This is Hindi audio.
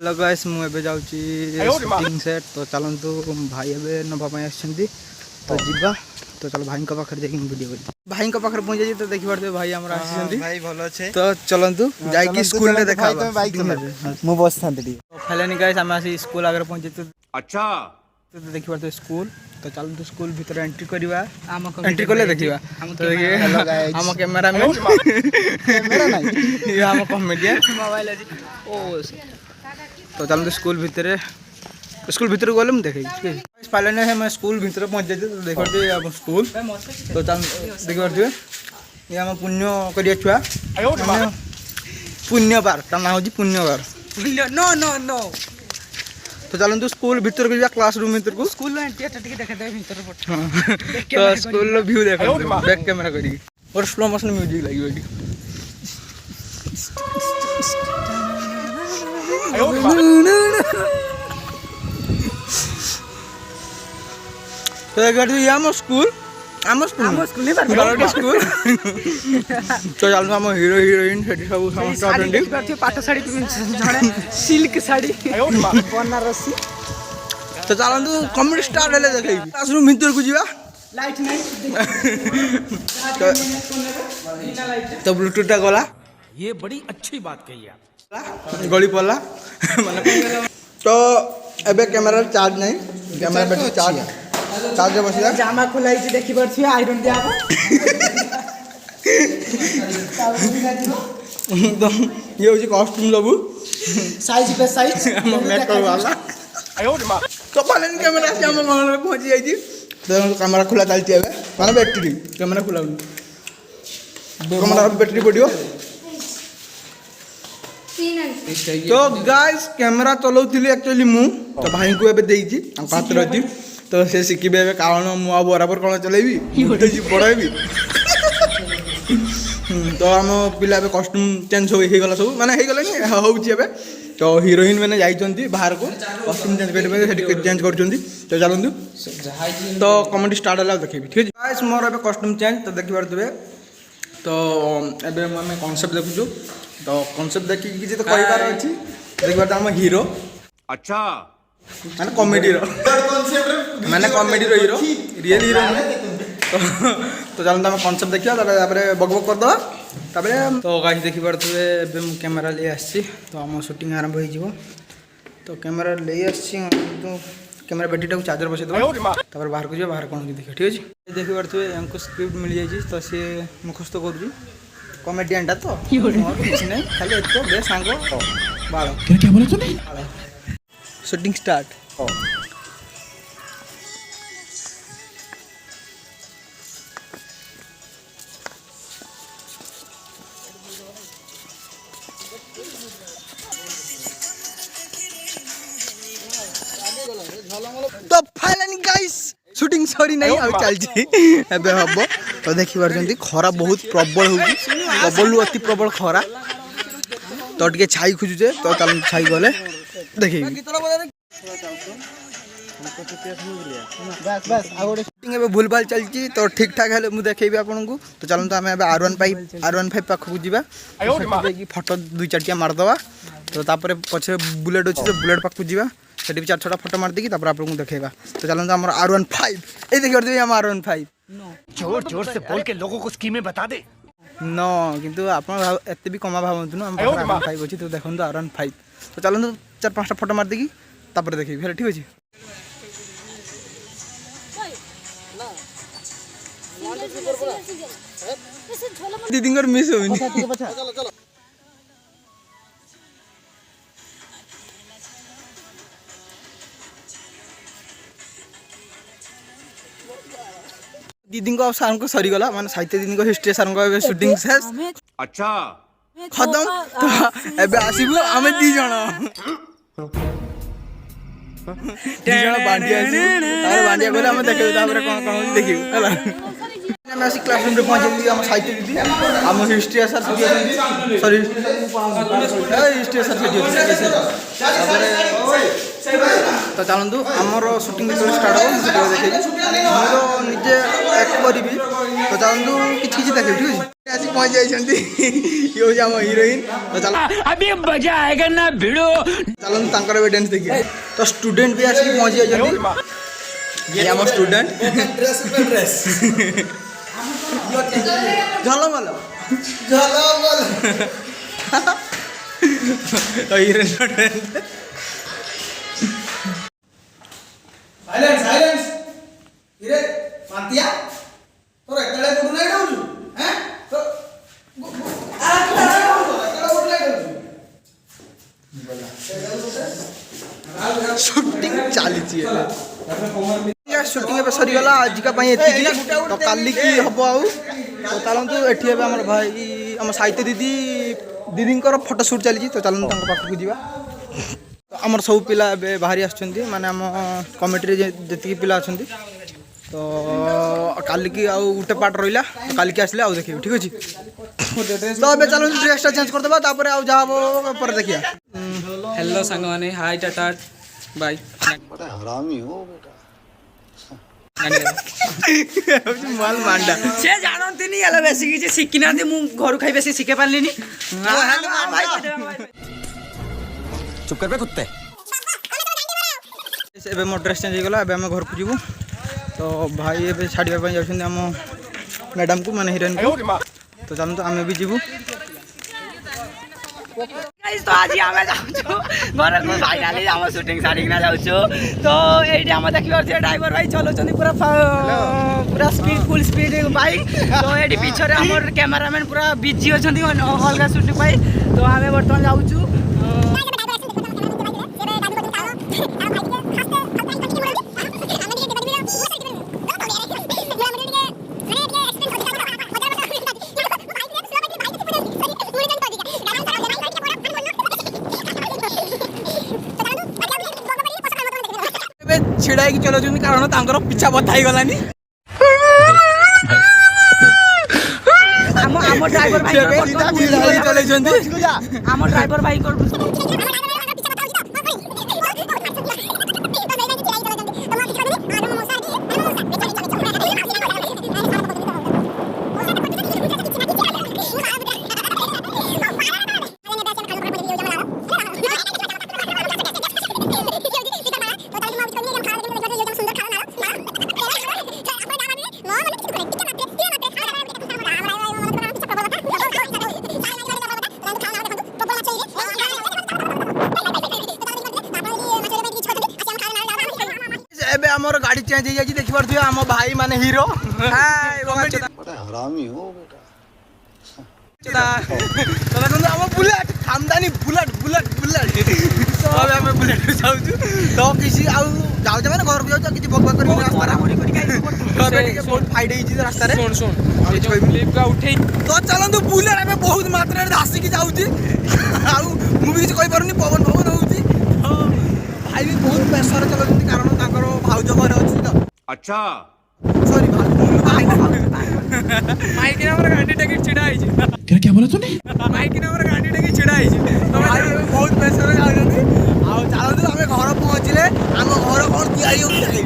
हेलो गाइस मुझे जाऊँगी शूटिंग सेट तो चलतु भाई ए नापी आसछन्ति तो जीवा तो चलो भाई पाखे जाकि वीडियो कर भाई पाखे पहुँच जाइए तो देखी पारे भाई आम भाई भल अच्छे तो चलतु जाकि स्कूल में देखा मु बस थांती फाइनली गाइस आम आसी स्कूल आगे पहुँचे तो अच्छा तो देखी पारे स्कूल तो चलतु स्कूल भीतर एंट्री करवा एंट्री कले देखा तो आम कैमेरा मैन आम कमेडियन मोबाइल ओ तो चलते स्कूल भीतर गले मुझे देखे फाइनली है मैं स्कूल भीतर पहुँच जाती तो देखते स्कूल तो चल देखी पारे ये आम पुण्य करिया छुआ पुण्य पार ता ना हूँ पुण्य पार नो नो नो तो चलते स्कूल भीतर को क्लास रूम भीतर को स्कूल तो स्कूल व्यू देखा बैक कैमेरा करी और स्लो मोशन म्यूजिक लगी तो आम स्कूल स्कूल तो चलते आम हिरो हिरोइन सब पाट शाढ़ी सिल्क शाढ़ी बनारसी तो चलते कमेडी स्टार्ट है देखे क्लासरूम भीतर को जा लाइट नहीं तो ब्लूटूथ गला ये बड़ी अच्छी बात कही आप गली पड़ा तो एबे कैमरा चार्ज नहीं कैमरा बैटरी चार्ज बस जामा खोलाई देखी पारे आयरन दिया तो ये हूँ कॉस्ट्यूम सब साइज पे साइज मेकअप वाला तो फाइनली कैमरा से आम पहुँची जाइए तो कैमरा खुला चलती है माने बैटरी कैमरा खुला कैमरा बैटरी पड़ो तो गाइस कैमरा चलाऊली एक्चुअली मु तो भाई को एबे देइछि हाथ रही तो से शिखिबे कारण मु बराबर कौन चलेबी पढ़ेबी तो आम पिला कॉस्ट्यूम चेंज हो गला सब माने हो गला होउछि एबे तो हिरोइन मैंने जाइछन्ति बाहर को कॉस्ट्यूम चेंज करबे चेंज करछन्ति तो चलंतु तो कमेडी स्टार्ट होला देखिबी ठीक है गाइस मोर एबे कॉस्ट्यूम चेंज तो देखि पारथबे तो एबे मैं कांसेप्ट देखुछु तो कांसेप्ट देखि किछि तो कहि पार अछि देखि पार हम हीरो अच्छा माने कॉमेडी रो माने कॉमेडी रो हीरो रियल हीरो तो चलते हम कांसेप्ट देखिया तारे बकबक कर दवा तारे तो गाइस देखि पारथबे एबे मु कैमरा ले आछि तो हम शूटिंग आरंभ होई जिवो तो कैमरा ले आछि तो कैमरा बैटरी को चार्जर बसे दवा तापर बाहर को जे बाहर कोन देखि ठीक अछि देखि पारथबे हमको स्क्रिप्ट मिल जाइछि तो से मुखस्त करूछि कॉमेडियन टा तो कुछ नहीं खाली एक तो बे सांगो बालो क्या बोला तूने शूटिंग स्टार्ट तो फाइनली गाइस शूटिंग सॉरी नहीं अब चलछि एबे हबो तो देखि पारछन्ती खरा बहुत प्रबल होउची प्रबल अति प्रबल खरा तो टिके छाई खुजुजे तो चल छाई गले देखि बस बस आगोडे शूटिंग एबे भूल भाल चलछि तो ठीक ठाक हेले मु देखेबी आपन को तो चलंत हम एबे R15 पाख को जिबा की फोटो दुई चारटिया मार दवा तो तापर पछे बुलेट अछि तो बुलेट पाख को जिबा सेठी भी चार छोटा फोटो मार देकी तापर आपन को देखेबा तो चलंत हमर R15 ए देखि करदे हम R15 जोर जोर से बोल के लोगों को स्कीमें बता दे न किंतु आपण एते भी कमा भावंतु न हम R15 अछि तो देखंतु R15 तो चलंतु चार पांचटा फोटो मार देकी तापर देखिबी हेले ठीक अछि दीदी मिस हो दीदी को सार को सरीगला माने साहित्य दीदी को हिस्ट्री सार को शूटिंग शेष अच्छा खत्म तो एबे आसीबु हमें दी जण बांडिया तार बांडिया गले हम देखिबु तापर कोन कोन देखिबु हला हम आसी क्लासरूम रे पहुंचली हम साहित्य दीदी हम history sir sorry history sir तो चलतु आमर शूटिंग स्टार्ट हो वीडियो देखिए मुझे निजे एक्ट करी तो चलतु किसी देखिए ठीक है आसी पहुंच जाइछंती ये हो जाम हीरोइन तो चल अभी मजा आएगा ना भिड़ो चलन तांकर भी डांस देखिए तो स्टूडेंट भी आसी पहुंच जाइछंती ये हम स्टूडेंट ड्रेस झलमल तो हीरोइन साइलेंस हिरे मातिया तोर एतले कोड नाही डाउछु हैं तो आ एतले कोड नाही डाउछु शूटिंग चली यार शूटिंग ए सरी गला आज का पई एतिकी तो काली की हबो आउ तो चलंतु एठी एबे हमर भाई हम साहित्य दीदी दीदींकर फोटो शूट चली तो चलन तांक पाखु जीवा तो आमर सब पिला एबे बाहरी आछंती माने हम कमिटी रे जति पिला आछंती तो काली की आउ गुटे पार्ट रहिला तो काली की आसले आउ देखियो ठीक अछि तो एबे चलो ड्रेस चेंज कर देबा तापर आउ जाबो पर देखिया हेलो संग माने हाय टाटा बाय बड़ा हरामी हो बेटा माल मांडा से जानते नहीं हला बेसी कि शिखि ना दे मु घर खाई बेसी शिखे पारलिनी भाई चुप कर बे कुत्ते एबे मो ड्रेस चेंज गला एबे हम घर को जीवु तो भाई एबे छाड़िया पई जाउछन हम मैडम को माने हीरोइन को तो चलन तो हमें भी जीवु गाइस तो आज हमें जाउछु घर को फाइनली हम शूटिंग सारी ना जाउछु तो एठी हम देखियो से ड्राइवर भाई चलोचनी पूरा पूरा स्पीड फुल स्पीड बाइक तो एठी पीछे हमर कैमरामैन पूरा बिजी होछंती अलगा शूटिंग भाई तो हमें वर्तमान जाउछु छिड़ाई चलो कारण तांकर पिछा बता ही गलानी आम ड्राइवर भाई चले आम ड्राइवर भाई एबे हमर गाड़ी चेंज हो जाई देखि परथि हम भाई माने हीरो हाय बड़ा हरामी हो बेटा तो देखो हम बुलेट खामदानी बुलेट अब हम बुलेट जाऊ तो किसी आउ जाऊ माने घर को जाऊ किसी बकबक करी रास्ता रे बहुत फाइट होई छी रास्ता रे सुन क्लिप का उठे तो चलन तो बुलेट में बहुत मात्रा रे धासी की जाऊ छी आउ मु भी कोइ परनी पवन होउची भाई भी बहुत प्रेशर चलती कारण ताकर भाउज घर अछि तो अच्छा सॉरी भाई माइक नंबर गाड़ी टिकट छिड़ा आइ क्या बोला तूने माइक नंबर गाड़ी टिकट छिड़ा आइ तो भाई बहुत प्रेशर जाउछथि आ चलନ୍ତୁ ଆମେ ଘର ପହଞ୍ଚିଲେ ଆମ ଘର କଣ ତିଆରି ହଉଛି